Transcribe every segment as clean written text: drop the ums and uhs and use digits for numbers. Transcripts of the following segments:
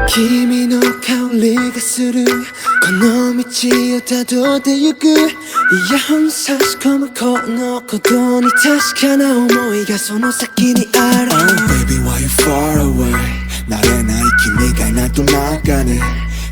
君の香りがするこの道をたどってゆくイヤホン差し込むこのことに確かな思いがその先にある Oh baby why you far away 慣れない君がいないとなんかね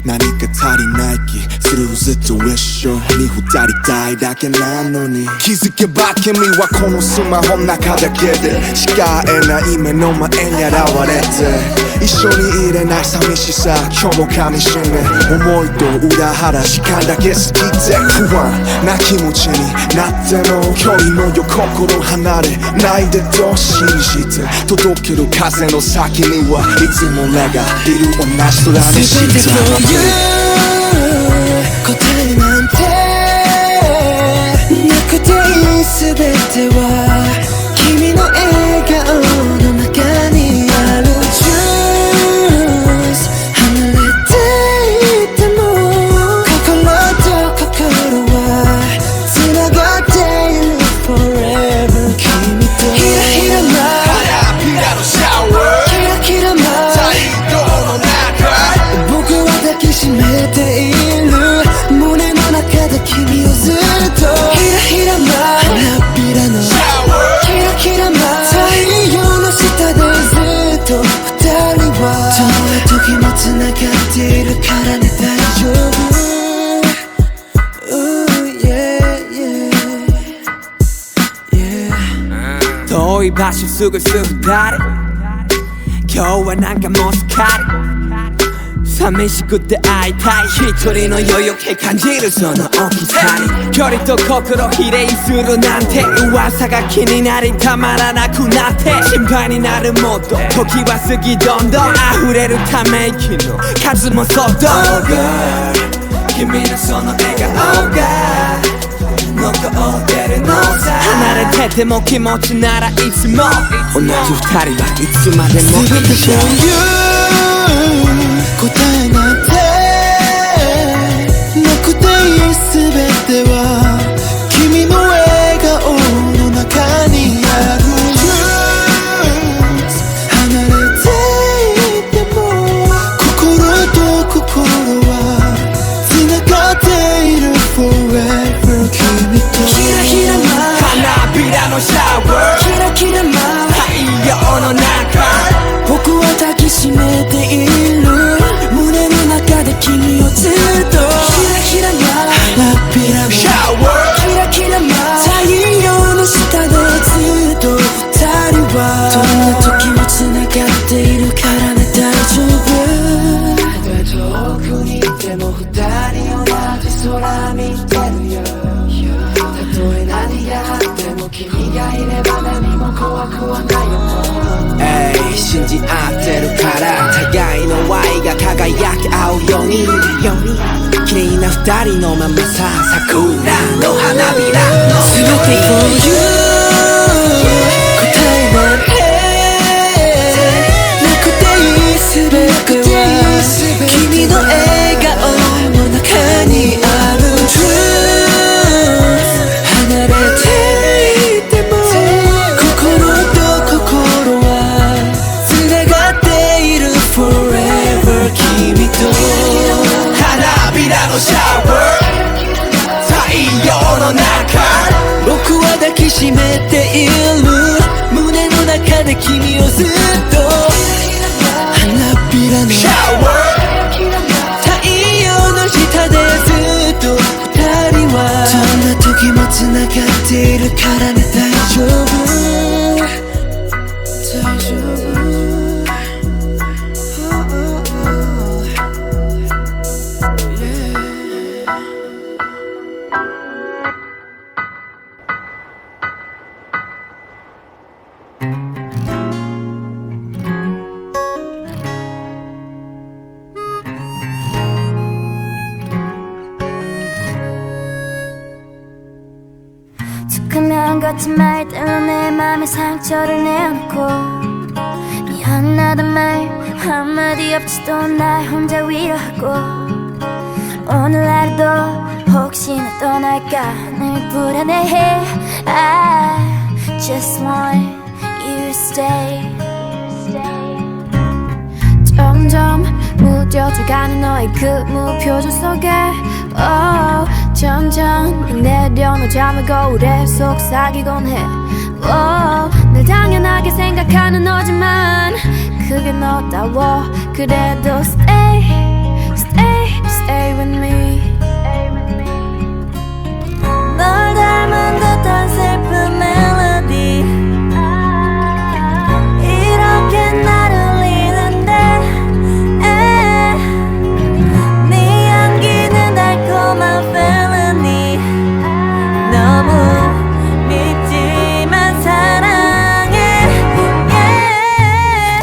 何か足りない気するずっと一緒に二人たいだけなのに気づけば君はこのスマホの中だけでしか会えない目の前に現れて一緒にいれない寂しさ今日も噛みしめ思いと裏腹時間だけ過ぎて不安な気持ちになっても距離のよ心離れないでと信じて届ける風の先にはいつも俺がいる同じ空に沈む答えなんてなくていい全ては君の笑顔の中にある Choose 離れていても心と心は繋がっている Forever 君とひらひらな花びらのシャワーキラキラな太陽の中僕は抱きしめている胸の中で君をずっとひらひらな花びらのシャワーキラキラな太陽の下でずっと二人はどんな時も繋がっているからね大丈夫 Ooh, yeah, yeah, yeah. 遠い場所すぐすぐ二人今日はなんかもうすっかり寂しくて会いたい一人の余裕気感じるその大きさに距離と心比例するなんて噂が気になりたまらなくなって心配になるもっと時は過ぎどんどん溢れるため息の数もそっと Oh girl 君のその笑顔が残ってるのさ離れてても気持ちならいつも同じ二人はいつまでも全て for you 答えなんてなくていい全ては君の笑顔の中にある Truth 離れていても心と心は繋がっている Forever 君とひらひらな花びらのシャワーキラキラな太陽の中僕は抱きしめている胸の中で君をずっとひらひらな花びらのシャワーキラキラな太陽の下でずっと二人はどんな時も繋がっているからね大丈夫遠くにいても二人同じ空見てるよたとえ何があっても君がいれば何も怖くはないよ信じ合ってるから互いの愛が輝き合うように綺麗な二人のままさ桜の花びらの全て for you 答えなんてなくていい全ては君の笑顔の中にある Truth 離れていても心と心は繋がっている Forever 君と花びらのシャワー太陽の中僕は抱きしめている胸の中で君をずっと花びらのシャワー太陽の下でずっと二人はどんな時も繋がっているからね大丈夫大丈夫같은 말대로 내 맘에 상처를 내놓고 미안하단 말 한마디 없이도 날 혼자 위로하고 오늘 하루도 혹시나 떠날까 늘 불안해해 I just want you to stay 점점 무뎌 흐려져가는 너의 그 무표정 속에 점점 내려놓은 잠을 거울에 속삭이곤 해 늘 당연하게 생각하는 너지만 그게 너다워 그래도 stay with me 널 닮은 듯한 슬픈 멜로디 이렇게 나를 울리는데 네 향기는 달콤한 felony 너무 밉지만 사랑해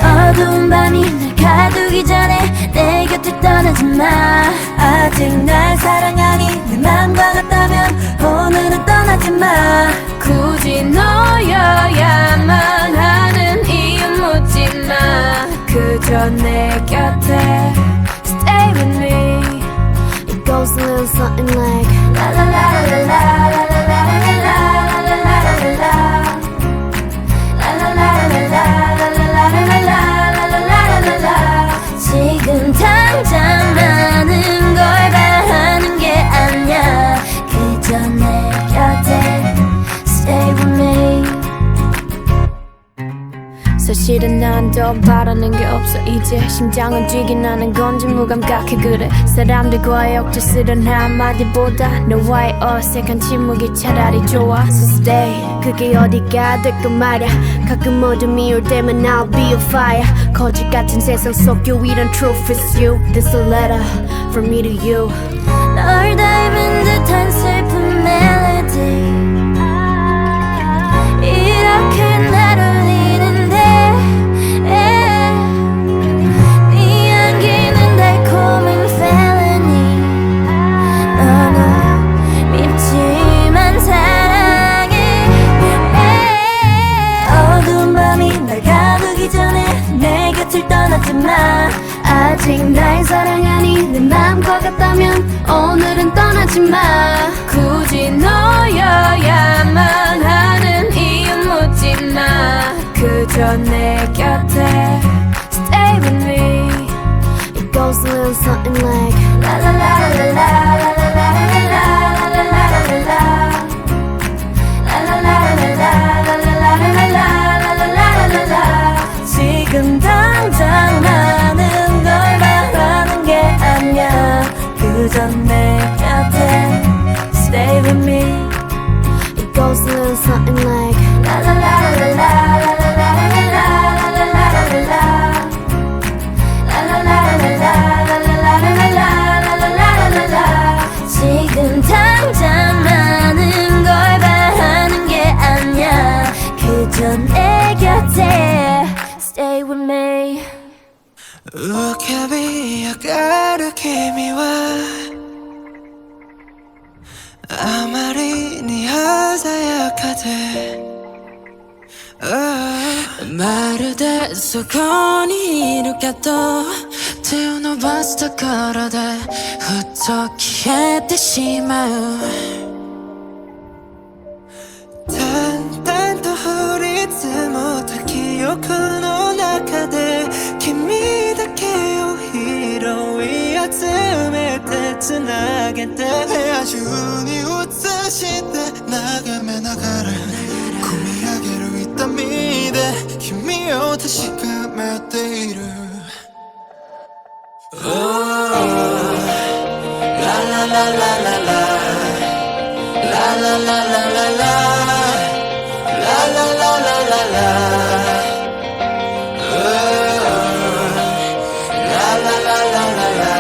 어두운 밤이 날 가두기 전에 내 곁을 떠나지 마 아직 날 사랑하니 내 맘과 같다면 오늘은 떠나지 마 굳이 너여야만 하는 이유 묻지 마 그저 내 곁에 Stay with me It goes a little something like La la la la la la la la la la la la la la la La la la la la la la la la la la la la la la 지금 당장 많은 걸 바라는 게 아니야 그저 내 곁에 Stay with me 사실은 난 더 바라는 게 없어 이제 심장은 뛰긴 하는 건지 무감각해 그래 사람들과의 억지스런 한마디보다 너와의 어색한 침묵이 차라리 좋아 So stay 그게 어디가 될까 말야 가끔 어둠이 올 때면 I'll be a fire 거짓 같은 세상 속 유일한 truth is you This a letter from me to you 널 닮은 듯한 슬픈 멜로디 이렇게 날 울리는데 네 향기는 달콤한 felony 너무 밉지만 사랑해 어두운 밤이 날 가두기 전에 내 곁을 떠나지 마 아직 날 사랑하니 내 맘과 같다면 오늘은 떠나지 마 굳이 너여야만 하는 이유 묻지 마 그저 내 곁에 Stay with me It goes a little something like La la la la la la la la la la la la la La la la la la la la la la la la la la 지금 당장 많은 걸 바라는 게 아니야 그저 내 곁에 Stay with me It goes a little something like La la la la la la la la la la la la la La la la la la la la la la la la 지금 당장 많은 걸 바라는 게 아니야 그저 내 곁에 Stay with me 浮かび上がる君はあまりに鮮やかでまるでそこにいるけど手を伸ばすところでふっと消えてしまう淡々と降り積もった記憶の中で君だけを拾い集めてつなげて部屋中に映して眺めながら込み上げる痛みで君を確かめている Oh, la la la la la la La la la la la la La la la la la la La la la la la la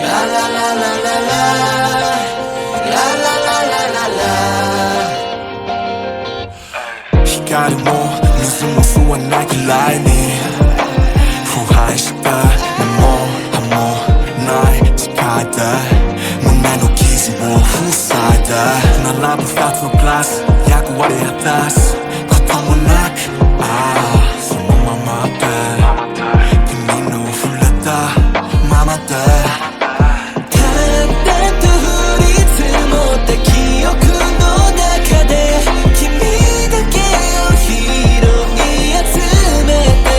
La la la la la la La la la la la la光も水も不安なくらいに腐敗した目も歯もない世界で胸の傷を塞いで並ぶ二つのグラス役割果たすこともなくそのままで君の触れたままで淡々と降り積もった記憶の中で君だけを拾い集めて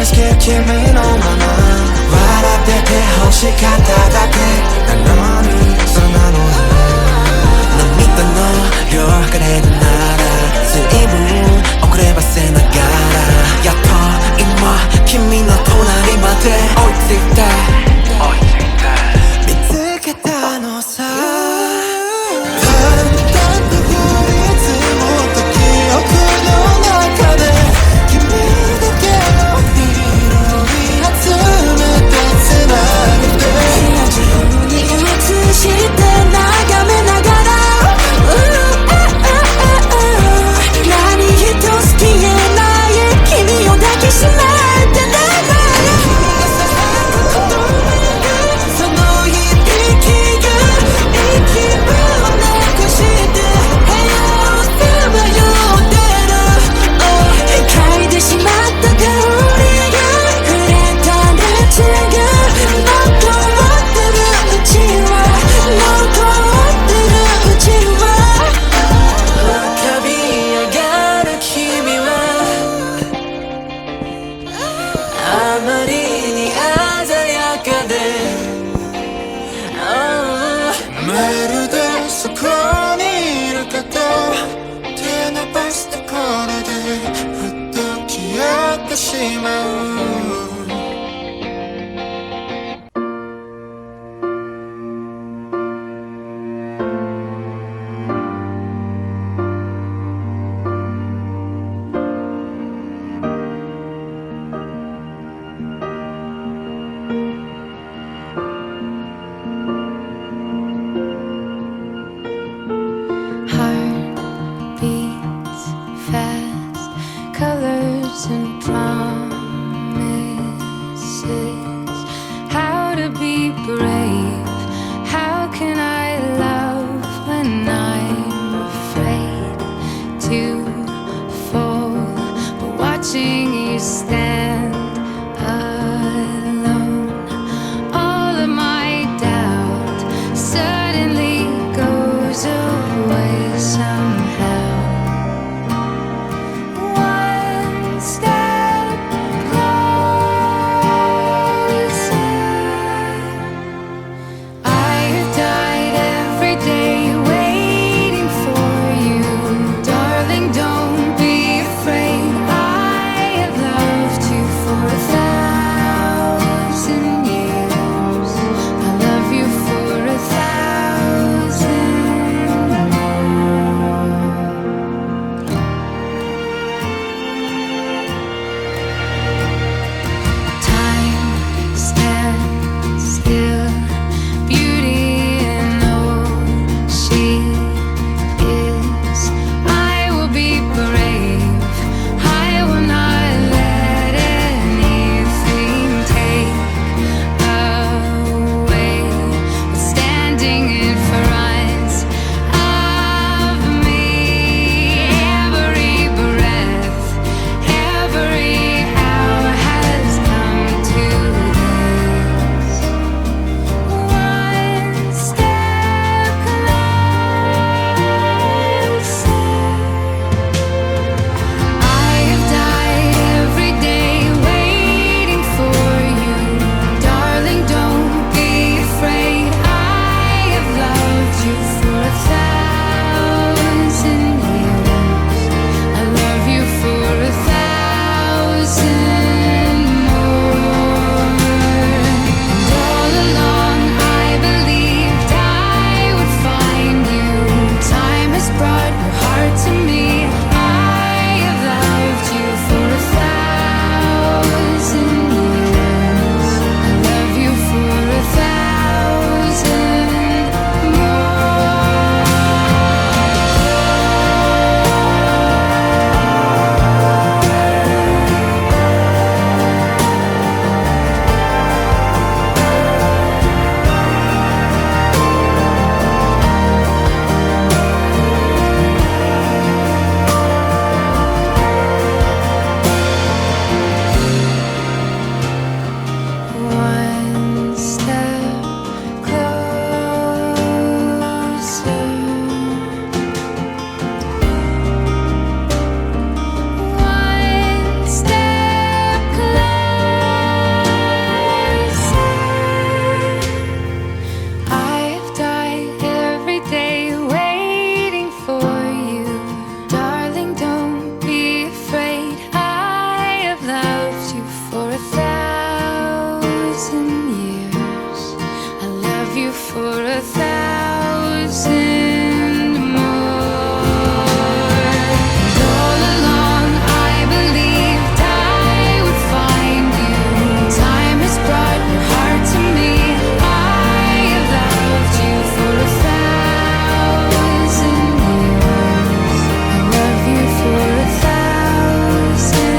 好き君のまま笑ってて欲しかっただけなのにそうなのに涙の量がれるなら随分遅ればせながらやっと今君の隣まで追いついた見つけたのさ淡々と降り積もった記憶の中で君だけを拾い集めてつなげて自分に映して眺めながら何一つ消えない君を抱きしめてねその一匹が息をなくして部屋をさまよってる嗅いでしまった香りが触れた熱が残ってるうちは残ってるうちは浮かび上がる君はあまりに鮮やかでまるでそこにいるかと手伸ばすところでふっと消えてしまうHeart beats fast, colors and promises. How to be brave? How can I love when I'm afraid to fall? But watching you stand alone, all of my doubt suddenly goes away somehow. One step years. I love you for 1,000 more. And all along I believed I would find you. Time has brought your heart to me. I have loved you for 1,000 years. I love you for 1,000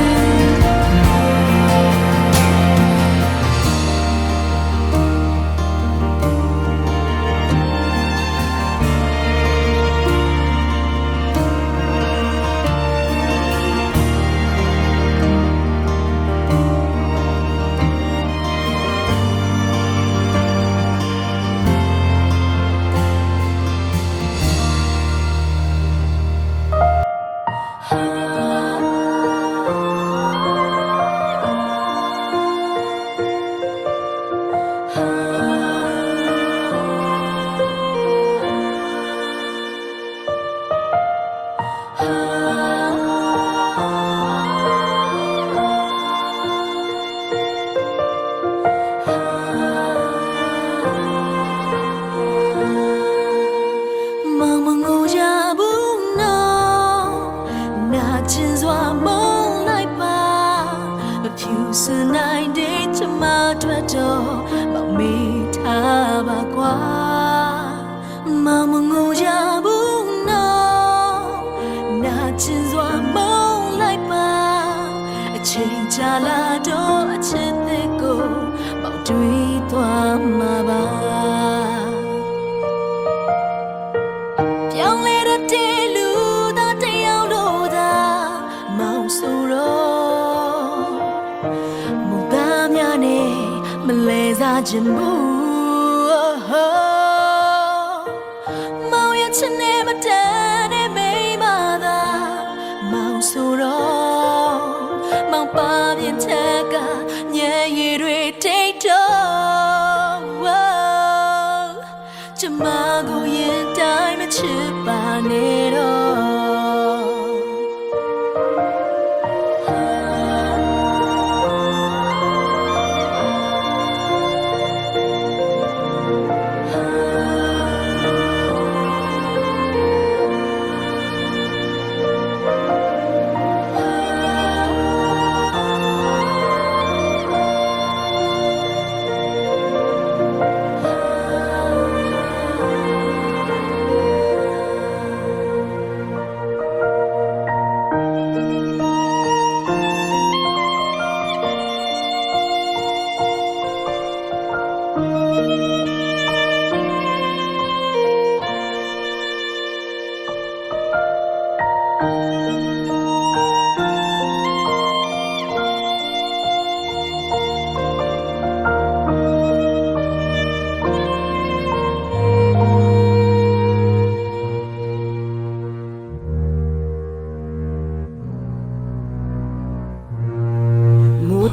more.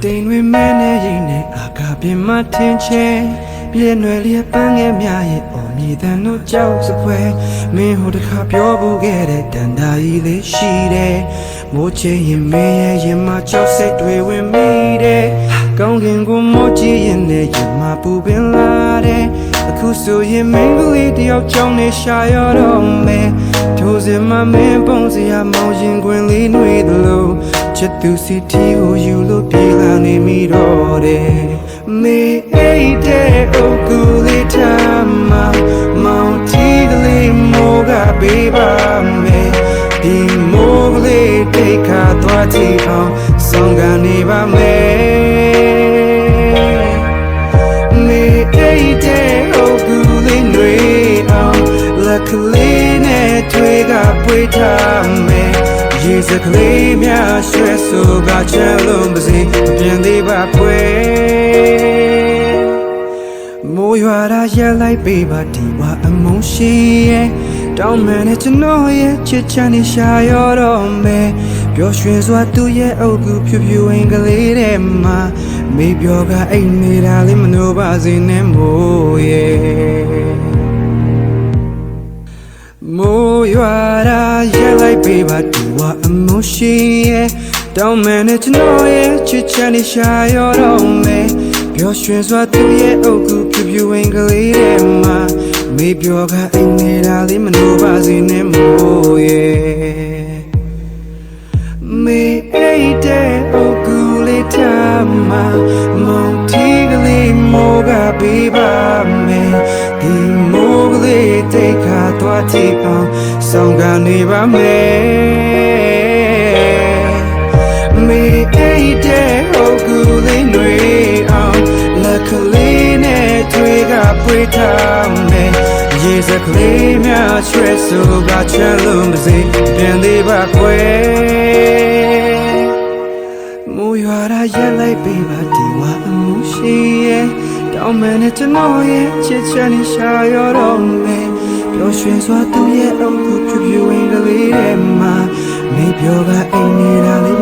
Tình với mẹ này này à cả bên mặt thiên che biết nói liệp băng em nhà ấy ôm đi tan nó cháu sẽ quay mình hồ được khắp gió bu ghé để đàn đại lệ xí để mỗi chế em mẹ em mà cháu sẽ đuổi với mẹ để công kiến của mỗi chế em này em mà bu bên lá để khu số em mình vui đi học trong này sai ở đâu mẹ thôi em mà mẹ bông gì à mong yên quên lý nuôi lâu chất từ si thi hồ yêu lúc đi là nên mi đó để mẹ ấy để ô cứ đi tham mà mau thi cái mô gà bê ba mẹ đi mô lê để cả toa thi hồng song gà nê ba mẹ mẹ ấy để ô cứ đi nuôi ông là cứ lê nè thuê gà bê tham mẹ Jesus claim ya stress so ga chalom bzi bien di ba kwe mo ywa da ya lai pe ba di wa among shi ye down man it no ye chit chan ni sha yo do me pyo shwin swa tu ye au gu phyu phyu ain ka le de ma me pyo ga ain ne da le mno ba sin ne mo ye mo ywa da ya lai pe ba di wa among shi ye down man it no ye chit chan ni sha yo do me ပျော်ရွှင်စွာသူရဲ့အုပ်ကူဖြူဖြူဝင်ကလေးထဲမှာမေးပြောကအိမ်နေတာလေးမလို့ပါစေနဲ့မို့ရဲ့မေးအိတ်တဲ့အုပ်ကူလေးထားမှာမောင်တီကလေးမိုးကပေးပါမယ်ဒီမိုးကလေးတိတ်ခါသွားကြည့်အောင်ဆောင်ကနေပါမယ်မေးအိတ်တဲ့အုပ်ကူလေးတွေအောင်လက်ကလေးနဲ့တွေကပြေးထားမယ်ရေစကလေးများချွဲဆိုကချမ်းလို့မစေပြန်သေးပါကွယ်မူရွာရက်လိုက်ပေးပါဒီဝါအမှုရှိရဲ့တောင်းမယ်နဲ့ကျွန်တော်ရဲ့ချစ်ချမ်းနဲ့ရှာရတော့မယ်ပျော်ရွှင်စွာသူရဲ့အုပ်ကူဖြူဖြူဝင်ကလေးထဲမှာမေးပြောကအိမ်နေတာလေး